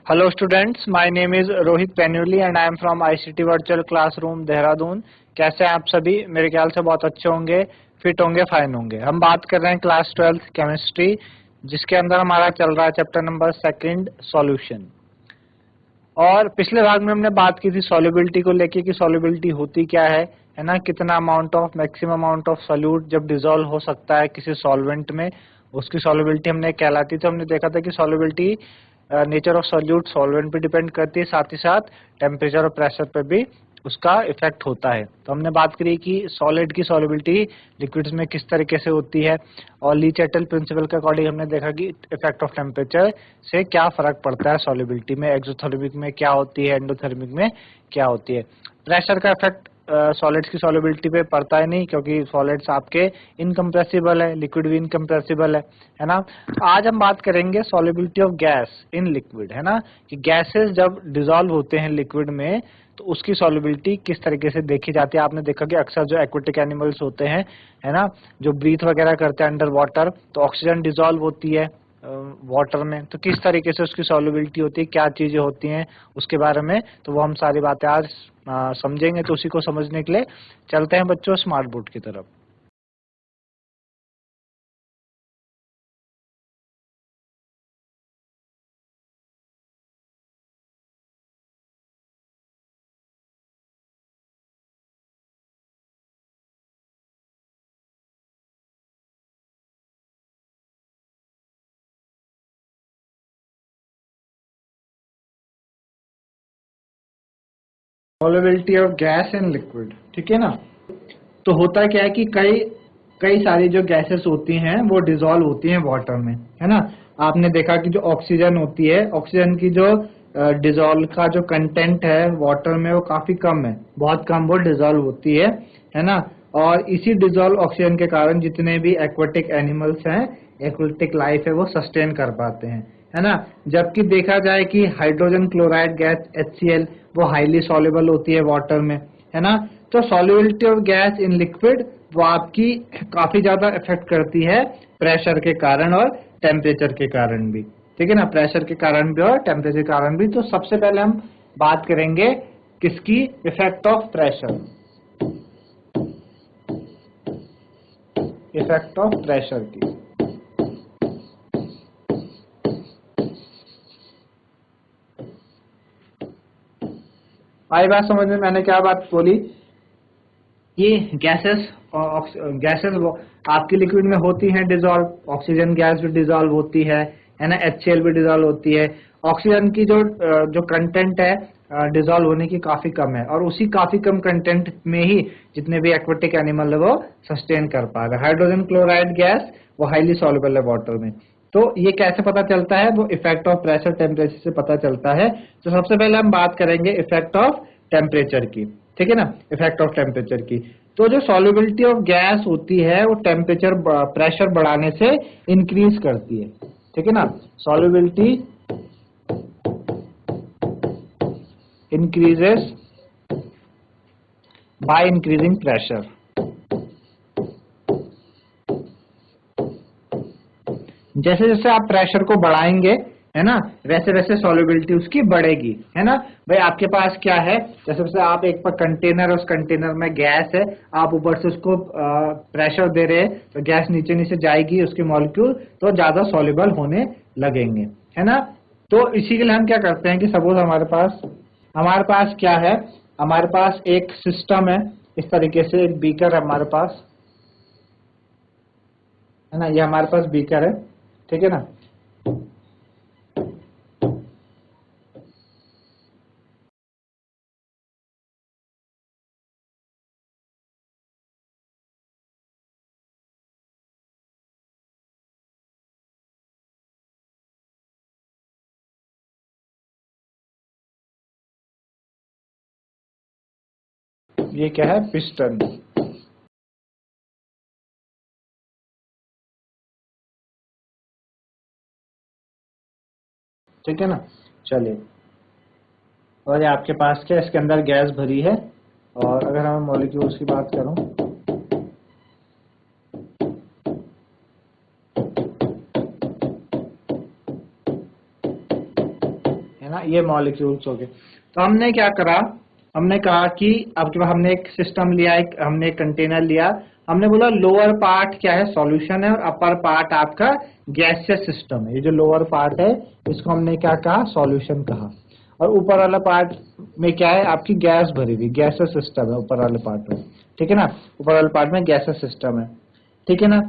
Hello students, my name is Rohit Penuli and I am from ICT Virtual Classroom Dehradun. कैसे हैं आप सभी? मेरे ख्याल से बहुत अच्छे होंगे, फिट होंगे, फाइन होंगे। हम बात कर रहे हैं क्लास 12 केमिस्ट्री, जिसके अंदर हमारा चल रहा है चैप्टर नंबर 2 सॉल्यूशन। और पिछले भाग में हमने बात की थी सॉल्युबिलिटी को लेके कि सॉल्युबिलिटी होती क्या है ना, कितना amount of maximum amount of solute जब डिसॉल्व हो सकता है किसी सॉल्वेंट में, उसकी सॉल्युबिलिटी हमने कहलाती थी। हमने देखा था कि solubility nature of solute solvent पे डिपेंड करती है, साथ ही साथ टेम्परेचर और प्रेशर पे भी उसका इफेक्ट होता है। तो हमने बात करी कि सॉलिड की सॉल्युबिलिटी लिक्विड्स में किस तरीके से होती है, और ली-चैटल प्रिंसिपल के अकॉर्डिंग हमने देखा कि इफेक्ट ऑफ टेम्परेचर से क्या फर्क पड़ता है सॉल्युबिलिटी में, एक्सोथर्मिक में क्या होती है, एंडोथर्मिक में क्या होती है। प्रेशर का इफेक्ट सॉलिड्स की सॉल्युबिलिटी पे पड़ता है नहीं, क्योंकि सॉलिड्स आपके इनकम्प्रेसिबल है, लिक्विड भी इनकम्प्रेसिबल है ना। तो आज हम बात करेंगे solubility of gas in liquid, है ना, कि गैसेस जब डिसॉल्व होते हैं लिक्विड में तो उसकी सॉल्युबिलिटी किस तरीके से देखी जाती है। आपने देखा कि अक्सर जो एक्वेटिक एनिमल्स होते हैं, है ना, जो ब्रीथ वगैरह करते हैं अंडर वाटर, तो ऑक्सीजन डिसॉल्व होती है वाटर में, तो किस तरीके से उसकी सॉल्युबिलिटी होती है, क्या चीजें होती हैं उसके बारे में, तो वो हम सारी बातें आज समझेंगे। तो उसी को समझने के लिए चलते हैं बच्चों स्मार्ट बोर्ड की तरफ। Solubility of gas in liquid, ठीक है ना। तो होता क्या है कि कई कई सारी जो गैसेस होती हैं वो डिसॉल्व होती हैं वाटर में, है ना। आपने देखा कि जो ऑक्सीजन होती है, ऑक्सीजन की जो डिसॉल्व का जो कंटेंट है वाटर में वो काफी कम है, बहुत कम वो डिसॉल्व होती है ना। और इसी डिसॉल्व ऑक्सीजन के कारण जितने भी एक्वेटिक एनिमल्स हैं, एक्वेटिक लाइफ है, वो सस्टेन कर पाते हैं, है ना। जबकि देखा जाए कि हाइड्रोजन क्लोराइड गैस HCl वो हाईली सॉल्युबल होती है वाटर में, है ना। तो solubility of gas in liquid वो आपकी काफी ज्यादा इफेक्ट करती है प्रेशर के कारण और टेम्परेचर के कारण भी, ठीक है ना, प्रेशर के कारण भी और टेम्परेचर के कारण भी। तो सबसे पहले हम बात करेंगे किसकी, effect of pressure, effect of pressure की। आई बात समझ में? मैंने क्या बात बोली, ये गैसेस गैसेस आपकी लिक्विड में होती हैं डिसॉल्व, ऑक्सीजन गैस भी डिसॉल्व होती है ना, HCl भी डिसॉल्व होती है। ऑक्सीजन की जो कंटेंट है डिसॉल्व होने की काफी कम है, और उसी काफी कम कंटेंट में ही जितने भी एक्वेटिक एनिमल है वो सस्टेन कर पा रहे हैं। हाइड्रोजन क्लोराइड गैस वो हाईली सॉल्युबल है वाटर में। तो ये कैसे पता चलता है, वो इफेक्ट ऑफ प्रेशर टेम्परेचर से पता चलता है। तो सबसे पहले हम बात करेंगे इफेक्ट ऑफ टेम्परेचर की, ठीक है ना, इफेक्ट ऑफ टेम्परेचर की। तो जो सॉल्युबिलिटी ऑफ गैस होती है वो टेम्परेचर प्रेशर बढ़ाने से इंक्रीज करती है, ठीक है ना। Solubility increases by increasing pressure. जैसे जैसे आप प्रेशर को बढ़ाएंगे, है ना, वैसे वैसे सॉल्युबिलिटी उसकी बढ़ेगी, है ना। भाई आपके पास क्या है, जैसे जैसे आप एक पर कंटेनर, उस कंटेनर में गैस है, आप ऊपर से उसको प्रेशर दे रहे हैं, तो गैस नीचे नीचे जाएगी, उसके मॉलिक्यूल तो ज्यादा सॉल्युबल होने लगेंगे, है ना। तो इसी के लिए हम क्या करते हैं कि सपोज हमारे पास क्या है, हमारे पास एक सिस्टम है, इस तरीके से एक बीकर है हमारे पास, है ना, ये हमारे पास बीकर है, ठीक है ना। ये क्या है, पिस्टन, ठीक है ना। चलिए, और ये आपके पास क्या, इसके अंदर गैस भरी है, और अगर हम मॉलिक्यूल्स की बात करूं, है ना, ये मॉलिक्यूल्स हो गए। तो हमने क्या करा, हमने कहा कि आपके पास हमने एक सिस्टम लिया, हमने एक कंटेनर लिया, हमने बोला लोअर पार्ट क्या है, सॉल्यूशन है, और अपर पार्ट आपका गैसियस सिस्टम है। ये जो लोअर पार्ट है इसको हमने क्या कहा, सॉल्यूशन कहा, और ऊपर वाला पार्ट में क्या है, आपकी गैस भरी हुई, गैसियस सिस्टम है ऊपर वाले पार्ट में, ठीक है ना, ऊपर वाले पार्ट में गैसियस सिस्टम है, ठीक है ना।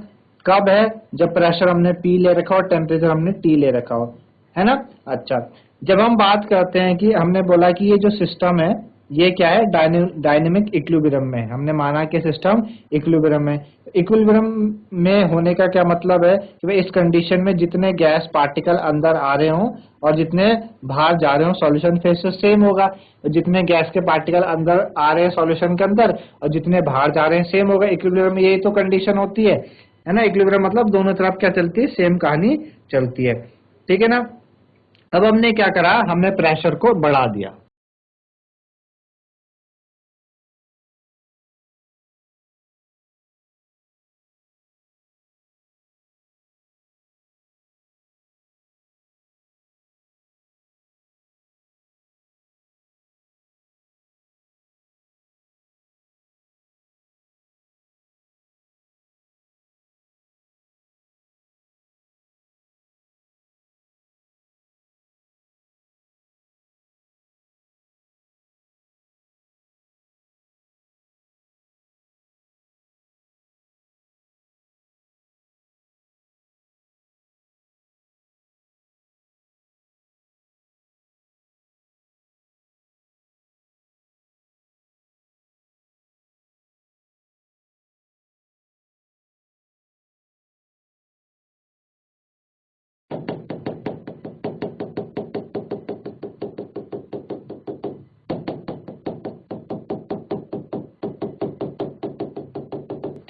कब है, जब प्रेशर हमने P ले रखा हो और टेम्परेचर हमने T ले रखा हो, है ना। अच्छा, जब हम बात करते हैं कि हमने बोला कि ये जो सिस्टम है ये क्या है, डायनेमिक इक्विलिब्रियम में है। हमने माना कि सिस्टम इक्विलिब्रियम में, इक्विलिब्रियम में होने का क्या मतलब है कि भाई इस कंडीशन में जितने गैस पार्टिकल अंदर आ रहे हों और जितने बाहर जा रहे हो सॉल्यूशन फेज से सेम होगा, जितने गैस के पार्टिकल अंदर आ रहे हैं सॉल्यूशन के अंदर और जितने बाहर जा रहे हैं सेम होगा। इक्विलिब्रियम में यही तो कंडीशन होती है ना। इक्विलिब्रियम मतलब दोनों तरफ क्या चलती है, सेम कहानी चलती है, ठीक है ना। अब हमने क्या करा, हमने प्रेशर को बढ़ा दिया।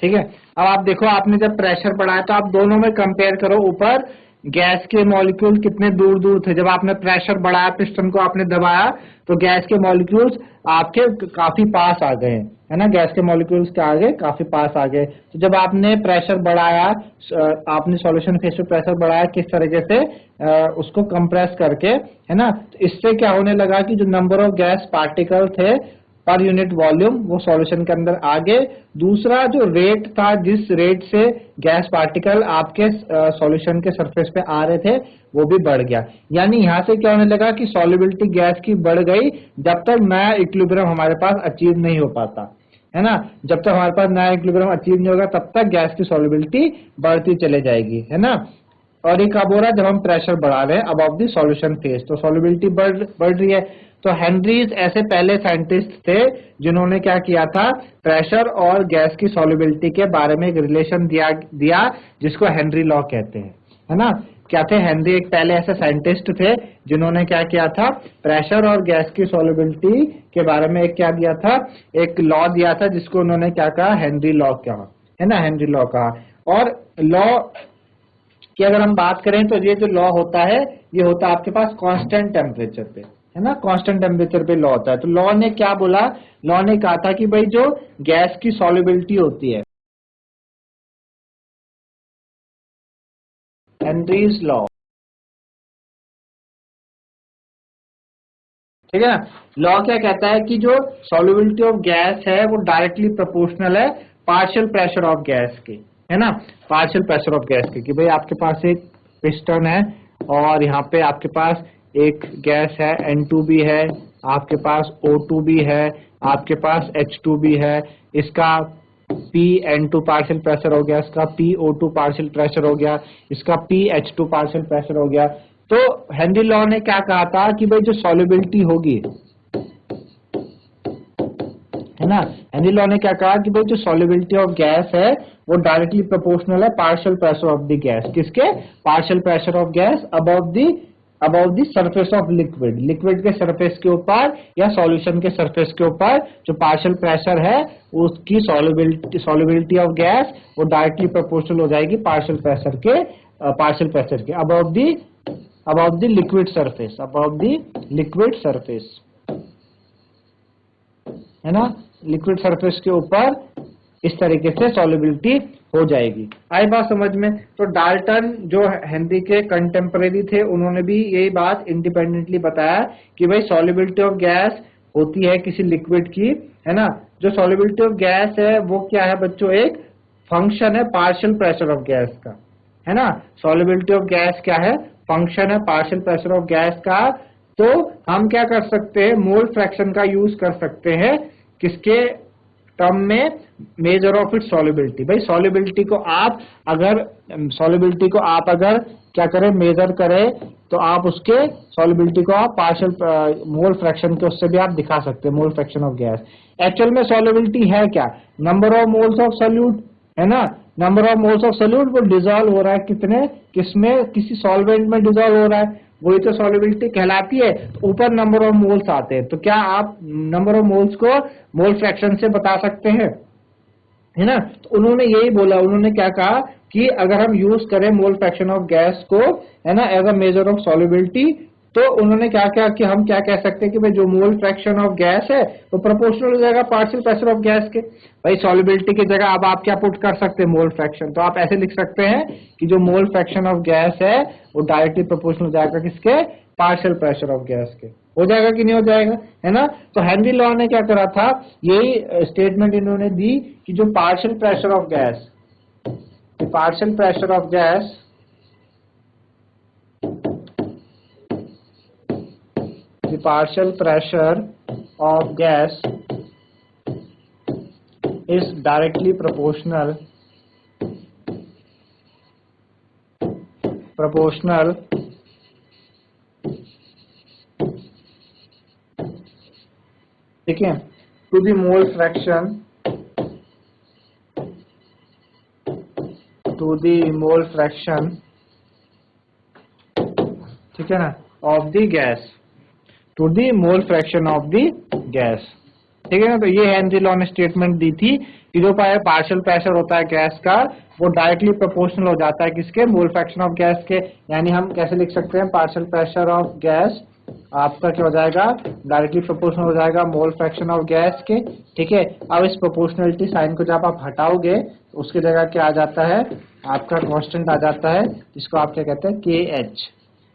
ठीक है, अब आप देखो, आपने जब प्रेशर बढ़ाया तो आप दोनों में कंपेयर करो, ऊपर गैस के मॉलिक्यूल कितने दूर दूर थे। जब आपने प्रेशर बढ़ाया, पिस्टन को आपने दबाया तो गैस के मॉलिक्यूल्स आपके काफी पास आ गए, है ना, गैस के मॉलिक्यूल्स के आगे काफी पास आ गए। तो जब आपने प्रेशर बढ़ाया, आपने सॉल्यूशन फेज पे प्रेशर बढ़ाया किस तरीके से, उसको कंप्रेस करके, है ना, तो इससे क्या होने लगा कि जो नंबर ऑफ गैस पार्टिकल थे पर यूनिट वॉल्यूम वो सॉल्यूशन के अंदर आ गए। दूसरा जो रेट था, जिस रेट से गैस पार्टिकल आपके सॉल्यूशन के सरफेस पे आ रहे थे वो भी बढ़ गया। यानी यहां से क्या होने लगा कि सॉल्युबिलिटी गैस की बढ़ गई, जब तक नया इक्विलिब्रियम हमारे पास अचीव नहीं हो पाता, है ना। जब तक हमारे पास नया इक्विलिब्रियम अचीव नहीं होगा तब तक गैस की सॉल्युबिलिटी बढ़ती चले जाएगी, है ना। और एक कब हो रहा है, जब हम प्रेशर बढ़ा रहे हैं अबव द सॉल्यूशन फेज, तो सॉल्युबिलिटी बढ़ रही है। तो हेनरीज ऐसे पहले साइंटिस्ट थे जिन्होंने क्या किया था, प्रेशर और गैस की सॉल्युबिलिटी के बारे में एक रिलेशन दिया जिसको हेनरी लॉ कहते हैं, है ना। क्या थे, हेनरी एक पहले ऐसे साइंटिस्ट थे जिन्होंने क्या किया था, प्रेशर और गैस की सॉल्युबिलिटी के बारे में एक क्या दिया था, एक लॉ दिया था जिसको उन्होंने क्या कहा, हेनरी लॉ कहा, है ना, हेनरी लॉ कहा। और लॉ की अगर हम बात करें तो ये जो लॉ होता है ये होता है आपके पास कांस्टेंट टेम्परेचर पे, है ना, कांस्टेंट टेम्परेचर पे लॉ होता है। तो लॉ ने क्या बोला, लॉ ने कहा था कि भाई जो गैस की सॉल्युबिलिटी होती है, हेनरीज लॉ, ठीक है ना। लॉ क्या कहता है कि जो सॉल्युबिलिटी ऑफ गैस है वो डायरेक्टली प्रोपोर्शनल है पार्शियल प्रेशर ऑफ गैस के, है ना, पार्शियल प्रेशर ऑफ गैस के। कि भाई आपके पास एक पिस्टन है और यहाँ पे आपके पास एक गैस है N2 भी है, आपके पास O2 भी है, आपके पास H2 भी है, इसका PN2 पार्शियल प्रेशर हो गया, इसका PO2 पार्शियल प्रेशर हो गया, इसका PH2 पार्शियल प्रेशर हो गया। तो हेनरी लॉ ने क्या कहा था कि भाई जो सॉल्युबिलिटी होगी, है ना, हेनरी लॉ ने क्या कहा कि भाई जो सॉल्युबिलिटी ऑफ गैस है वो डायरेक्टली प्रोपोर्शनल है partial pressure of the gas, किसके, partial pressure of gas above the surface of liquid, liquid के सरफेस के ऊपर या सॉल्यूशन के सरफेस के ऊपर जो पार्शियल प्रेशर है उसकी सॉल्युबिलिटी ऑफ गैस वो डायरेक्टली प्रोपोर्शनल हो जाएगी पार्शियल प्रेशर के above the liquid surface, above the liquid surface, है ना, लिक्विड सरफेस के ऊपर इस तरीके से सॉल्युबिलिटी हो जाएगी। आई बात समझ में? तो डाल्टन जो हेनरी के कंटेम्परेरी थे उन्होंने भी यही बात इंडिपेंडेंटली बताया कि भाई सॉल्युबिलिटी ऑफ गैस होती है किसी लिक्विड की, है ना। जो सॉल्युबिलिटी ऑफ गैस है वो क्या है बच्चों, एक फंक्शन है पार्शियल प्रेशर ऑफ गैस का, है ना। सॉल्युबिलिटी ऑफ गैस क्या है, फंक्शन है पार्शियल प्रेशर ऑफ गैस का। तो हम क्या कर सकते हैं, मोल फ्रैक्शन का यूज कर सकते हैं किसके टर्म में, मेजर ऑफ इट्स सॉल्युबिलिटी। भाई सॉल्युबिलिटी को आप अगर क्या करें, मेजर करें, तो आप उसके सॉल्युबिलिटी को आप पार्शियल मोल फ्रैक्शन के उससे भी आप दिखा सकते हैं, मोल फ्रैक्शन ऑफ गैस। एक्चुअल में सॉल्युबिलिटी है क्या, number of moles of solute, है ना। Number of moles of solute वो डिसॉल्व हो रहा है कितने, किसमें, किसी सॉल्वेंट में डिसॉल्व हो रहा है, वही तो सॉल्युबिलिटी कहलाती है। तो ऊपर नंबर ऑफ मोल्स आते हैं, तो क्या आप नंबर ऑफ मोल्स को मोल फ्रैक्शन से बता सकते हैं, है ना। तो उन्होंने यही बोला, उन्होंने क्या कहा कि अगर हम यूज करें मोल फ्रैक्शन ऑफ गैस को, है ना, as a measure of solubility, तो उन्होंने क्या कहा कि हम क्या कह सकते हैं कि भाई जो मोल फ्रैक्शन ऑफ गैस है वो प्रोपोर्शनल हो जाएगा पार्शियल प्रेशर ऑफ गैस के। भाई सॉल्युबिलिटी की जगह अब आप क्या पुट कर सकते हैं, मोल फ्रैक्शन। तो आप ऐसे लिख सकते हैं कि जो मोल फ्रैक्शन ऑफ गैस है वो डायरेक्टली प्रोपोर्शनल हो जाएगा किसके, पार्शियल प्रेशर ऑफ गैस के। हो जाएगा कि नहीं हो जाएगा, है ना। तो हेनरी लॉ ने क्या करा था, यही स्टेटमेंट इन्होंने दी कि जो partial pressure of gas, partial pressure of gas the partial pressure of gas is directly proportional ठीक है, to the mole fraction, ठीक है ना, of the gas, to the mole fraction of the gas, ठीक है ना। तो ये हेनरी लॉ ने स्टेटमेंट दी थी कि जो पार्शियल प्रेशर होता है गैस का वो डायरेक्टली प्रोपोर्शनल हो जाता है किसके, मोल फ्रैक्शन ऑफ गैस के। यानी हम कैसे लिख सकते हैं, पार्शियल प्रेशर ऑफ गैस आपका क्या हो जाएगा, डायरेक्टली प्रोपोर्शनल हो जाएगा मोल फ्रैक्शन ऑफ गैस के, ठीक है। अब इस प्रोपोर्शनलिटी साइन को जब आप हटाओगे तो उसकी जगह क्या आ जाता है, आपका कांस्टेंट आ जाता है, जिसको आप क्या कहते हैं, के एच।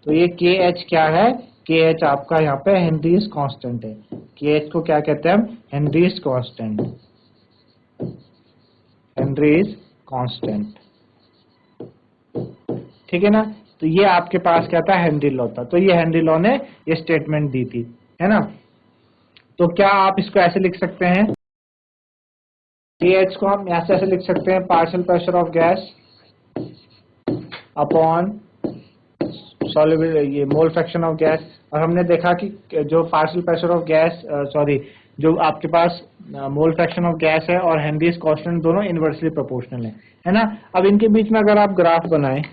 तो ये के एच क्या है, के एच आपका यहाँ पे हेनरीज कांस्टेंट है। के एच को क्या कहते हैं हम, हेनरीज कांस्टेंट, ठीक है ना। तो ये आपके पास क्या था, हेनरी लॉ था। तो ये हेनरी लॉ ने ये स्टेटमेंट दी थी, है ना। तो क्या आप इसको ऐसे लिख सकते हैं, के एच को हम ऐसे लिख सकते हैं, partial pressure of gas upon soluble ये मोल फ्रैक्शन ऑफ गैस। और हमने देखा कि जो पार्शियल प्रेशर ऑफ गैस जो आपके पास मोल फ्रैक्शन ऑफ गैस है और हेनरीज कांस्टेंट दोनों इनवर्सली प्रोपोर्शनल है ना। अब इनके बीच में अगर आप ग्राफ बनाएं,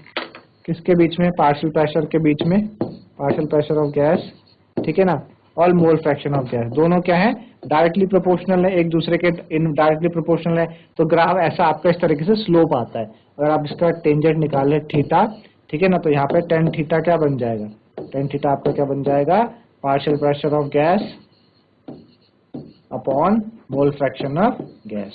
किसके बीच में, पार्शियल प्रेशर के बीच में, पार्शियल प्रेशर ऑफ गैस, ठीक है ना, और मोल फ्रैक्शन ऑफ गैस, दोनों क्या है, डायरेक्टली प्रोपोर्शनल है एक दूसरे के, डायरेक्टली प्रोपोर्शनल है। तो ग्राफ ऐसा आपका इस तरीके से स्लोप आता है। अगर आप इसका टेंजेंट निकाले थीटा, ठीक है ना, तो यहाँ पे टेन थीटा क्या बन जाएगा, टेन थीटा आपका क्या बन जाएगा, partial pressure of gas upon mole fraction of gas,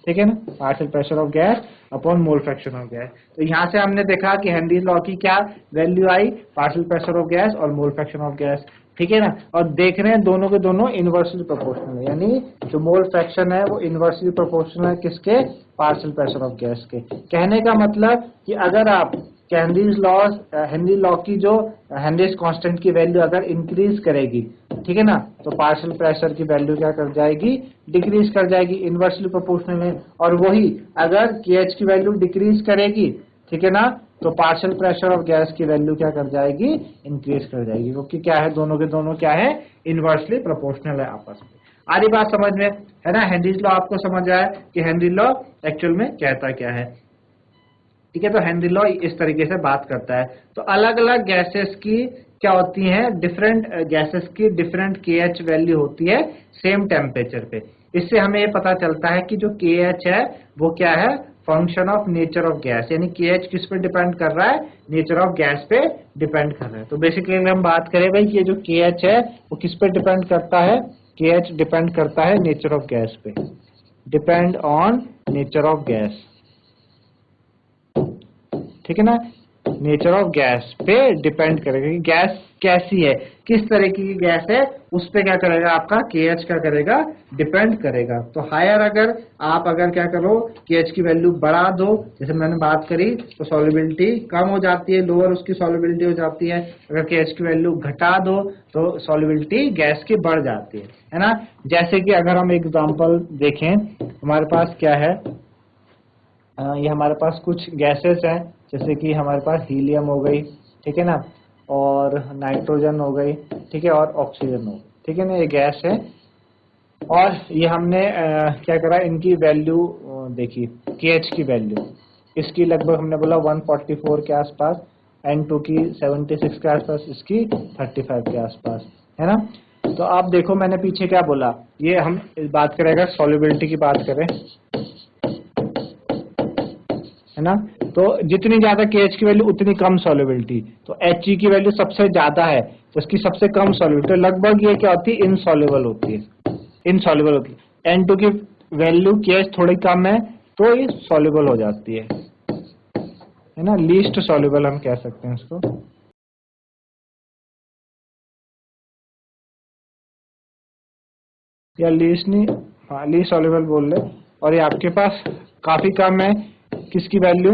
ठीक है ना, partial pressure of gas upon mole fraction of gas. तो यहाँ से हमने देखा कि हेनरी लॉ की क्या value I, partial pressure of gas और मोल फ्रैक्शन ऑफ गैस, ठीक है ना। और देख रहे हैं दोनों के दोनों इनवर्सली प्रोपोर्शनल है, यानी जो मोल फ्रैक्शन है वो इनवर्सली प्रोपोर्शनल है किसके, पार्शियल प्रेशर ऑफ गैस के। कहने का मतलब कि अगर आप हेनरी लॉ की जो हेनरीज कांस्टेंट की वैल्यू अगर इंक्रीज करेगी, ठीक है ना, तो पार्शियल प्रेशर की वैल्यू क्या कर जाएगी, डिक्रीज कर जाएगी, इनवर्सली प्रोपोर्शनल है। और वही अगर केएच की वैल्यू डिक्रीज करेगी, ठीक है ना, तो पार्शियल प्रेशर ऑफ गैस की वैल्यू क्या कर जाएगी, इंक्रीज कर जाएगी, क्योंकि क्या है, दोनों के दोनों क्या है, इनवर्सली प्रोपोर्शनल है आपस में। आधी बात समझ में है ना। हेनरीज लॉ आपको समझ आया कि हेनरी लॉ एक्चुअल में कहता क्या है, ठीक है। तो हेनरी लॉ इस तरीके से बात करता है। तो अलग अलग गैसेस की क्या होती हैं, डिफरेंट गैसेस की डिफरेंट केएच वैल्यू होती है सेम टेम्परेचर पे। इससे हमें ये पता चलता है कि जो केएच है वो क्या है, function of nature of gas, यानी केएच किस पे डिपेंड कर रहा है, नेचर ऑफ गैस पे डिपेंड कर रहा है। तो बेसिकली हम बात करें भाई कि ये जो केएच है वो किस पे डिपेंड करता है, केएच डिपेंड करता है नेचर ऑफ गैस पे, depend on nature of gas. ठीक है ना, नेचर ऑफ गैस पे डिपेंड करेगा कि गैस कैसी है, किस तरीके की गैस है, उस पे क्या करेगा आपका KH क्या करेगा, डिपेंड करेगा। तो हायर अगर क्या करो KH की वैल्यू बढ़ा दो, जैसे मैंने बात करी, तो सॉल्युबिलिटी कम हो जाती है, लोअर उसकी सॉल्युबिलिटी हो जाती है। अगर KH की वैल्यू घटा दो तो सॉल्युबिलिटी गैस की बढ़ जाती है ना। जैसे कि अगर हम एग्जांपल देखें, हमारे पास क्या है, ये हमारे पास कुछ गैसेस हैं, जैसे कि हमारे पास हीलियम हो गई, ठीक है ना, और नाइट्रोजन हो गई, ठीक है, और ऑक्सीजन हो गई, ठीक है ना, ये गैस है। और ये हमने क्या करा, इनकी वैल्यू देखी, KH की वैल्यू इसकी लगभग हमने बोला 144 के आसपास, N2 की 76 के आसपास, इसकी 35 के आसपास, है ना। तो आप देखो मैंने पीछे क्या बोला, ये हम बात करेगा सॉल्युबिलिटी की बात करें, है ना। तो जितनी ज्यादा KH की वैल्यू उतनी कम सॉल्युबिलिटी, तो He की वैल्यू सबसे ज्यादा है तो उसकी सबसे कम सॉल्युबिलिटी, तो लगभग ये क्या होती है, इनसॉल्युबल होती है, इनसॉल्युबल होती है। N2 की वैल्यू KH थोड़ी कम है तो ये सॉल्युबल हो जाती है ना, लीस्ट सॉल्युबल हम कह सकते हैं इसको, या लीस्ट नहीं, हाँ लीस्ट सॉल्युबल बोल ले। और ये आपके पास काफी कम है, किसकी वैल्यू,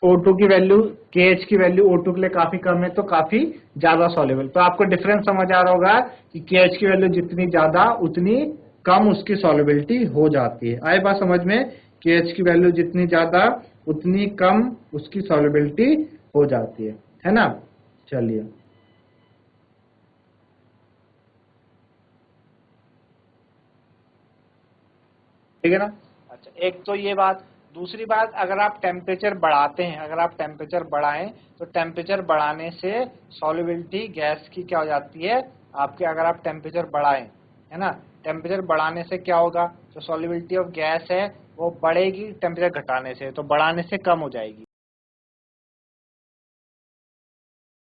O2 की वैल्यू, KH की वैल्यू O2 के लिए काफी कम है तो काफी ज्यादा सॉल्युबल। तो आपको डिफरेंस समझ आ रहा होगा कि KH की वैल्यू जितनी ज्यादा उतनी कम उसकी सॉल्युबिलिटी हो जाती है। आए बात समझ में, KH की वैल्यू जितनी ज्यादा उतनी कम उसकी सॉल्युबिलिटी हो जाती है ना। चलिए, ठीक है ना। अच्छा, एक तो ये बात, दूसरी बात, अगर आप टेम्परेचर बढ़ाते हैं, अगर आप टेम्परेचर बढ़ाएं तो टेम्परेचर बढ़ाने से सॉल्युबिलिटी गैस की क्या हो जाती है आपके, अगर आप टेम्परेचर बढ़ाएं, है ना, टेम्परेचर बढ़ाने से क्या होगा, जो सॉल्युबिलिटी ऑफ गैस है वो बढ़ेगी टेम्परेचर घटाने से, तो बढ़ाने से कम हो जाएगी।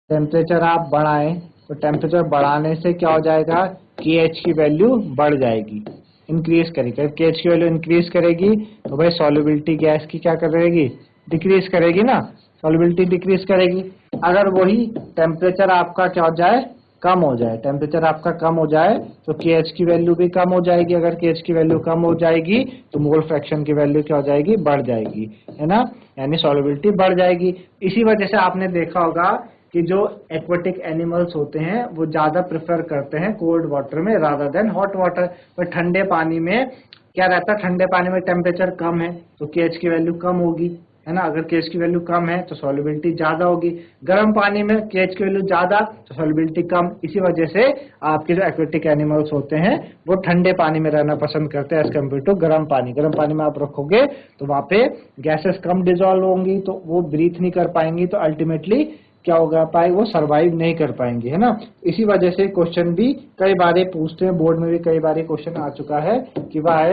टेम्परेचर आप बढ़ाएं तो टेम्परेचर बढ़ाने से क्या हो जाएगा, KH की वैल्यू बढ़ जाएगी, इंक्रीज करेगी। KH की वैल्यू इंक्रीज करेगी तो भाई सॉल्युबिलिटी गैस की क्या करेगी, डिक्रीज करेगी ना, सॉल्युबिलिटी डिक्रीज करेगी। अगर वही टेम्परेचर आपका क्या हो जाए, कम हो जाए, टेम्परेचर आपका कम हो जाए तो KH की वैल्यू भी कम हो जाएगी। अगर KH की वैल्यू कम हो जाएगी तो मोल फ्रैक्शन की वैल्यू क्या हो जाएगी, बढ़ जाएगी, है ना, यानी सॉल्युबिलिटी बढ़ जाएगी। इसी वजह से आपने देखा होगा कि जो एक्वेटिक एनिमल्स होते हैं वो ज्यादा प्रेफर करते हैं कोल्ड वाटर में रादर देन हॉट वाटर। पर ठंडे पानी में क्या रहता है, ठंडे पानी में टेम्परेचर कम है तो KH की वैल्यू कम होगी, है ना। अगर KH की वैल्यू कम है तो सॉल्युबिलिटी ज्यादा होगी। गर्म पानी में KH की वैल्यू ज्यादा तो सॉल्युबिलिटी कम। इसी वजह से आपके जो एक्वेटिक एनिमल्स होते हैं वो ठंडे पानी में रहना पसंद करते हैं एज कम्पेयर टू गर्म पानी। गर्म पानी में आप रखोगे तो वहां पे गैसेस कम डिजोल्व होंगी तो वो ब्रीथ नहीं कर पाएंगी, तो अल्टीमेटली क्या होगा पाए, वो सरवाइव नहीं कर पाएंगे, है ना। इसी वजह से क्वेश्चन भी कई बार पूछते हैं, बोर्ड में भी कई बार क्वेश्चन आ चुका है कि why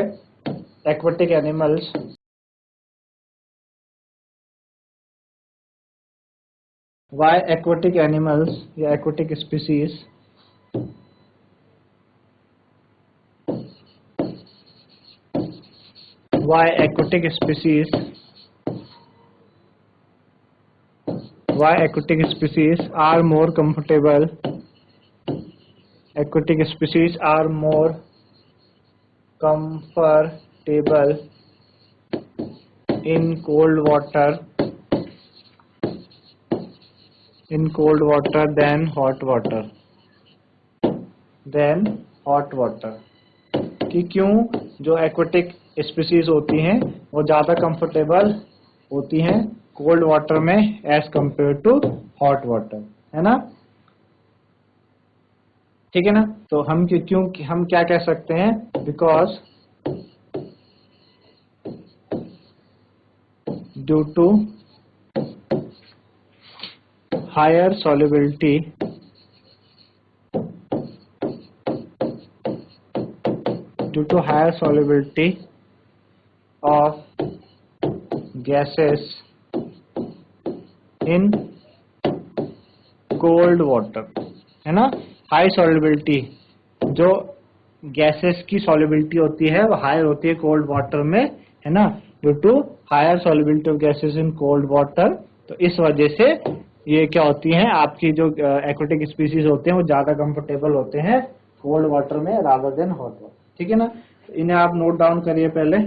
aquatic animals, why aquatic animals या aquatic species why aquatic species why aquatic species are more comfortable, aquatic species are more comfortable in cold water than hot water, कि क्यों जो एक्वेटिक स्पीसीज होती हैं वो ज्यादा कंफर्टेबल होती हैं कोल्ड वाटर में as compare to hot water, है ना, ठीक है ना। तो हम क्यों हम क्या कह सकते हैं, because due to higher solubility of gases in cold water, है ना। हाई solubility जो गैसेस की सॉल्युबिलिटी होती है वो हायर होती है कोल्ड वाटर में, है ना, due to higher solubility of gases in cold water. तो इस वजह से ये क्या होती हैं, आपकी जो एक्वेटिक स्पीसीज होते हैं वो ज्यादा कंफर्टेबल होते हैं कोल्ड वाटर में रादर देन हॉट वाटर, ठीक है ना। तो इन्हें आप नोट डाउन करिए पहले।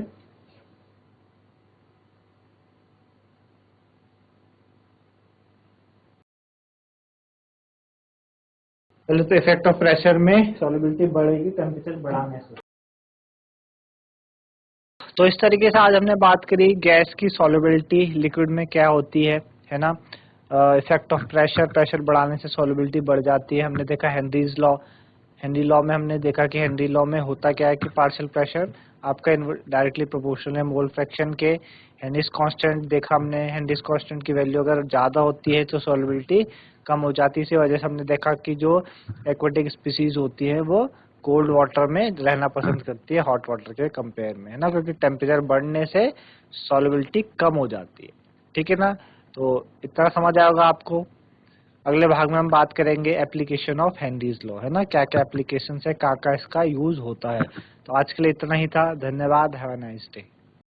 पहले तो इफेक्ट ऑफ प्रेशर में सॉल्युबिलिटी बढ़ेगी टेम्परेचर बढ़ाने से। तो इस तरीके से आज हमने बात करी गैस की सॉल्युबिलिटी लिक्विड में क्या होती है ना। इफेक्ट ऑफ प्रेशर, प्रेशर बढ़ाने से सॉल्युबिलिटी बढ़ जाती है। हमने देखा हेनरीज लॉ, हेनरी लॉ में हमने देखा कि हेनरी लॉ में होता क्या है कि पार्शियल प्रेशर आपका डायरेक्टली प्रोपोर्शनल है मोल फ्रैक्शन के। हेनरीज कांस्टेंट देखा हमने, हेनरीज कांस्टेंट की वैल्यू अगर ज्यादा होती है तो सॉल्युबिलिटी कम हो जाती है। इसी वजह से हमने देखा कि जो एक्वेटिक स्पीसीज होती है वो कोल्ड वाटर में रहना पसंद करती है हॉट वाटर के कंपेयर में, है ना, क्योंकि टेम्परेचर बढ़ने से सॉल्युबिलिटी कम हो जाती है, ठीक है ना। तो इतना समझ आएगा आपको। अगले भाग में हम बात करेंगे एप्लीकेशन ऑफ हेनरीज लॉ, है ना, क्या क्या एप्लीकेशन है, क्या क्या इसका यूज होता है। तो आज के लिए इतना ही था, धन्यवाद, हैव अ नाइस डे।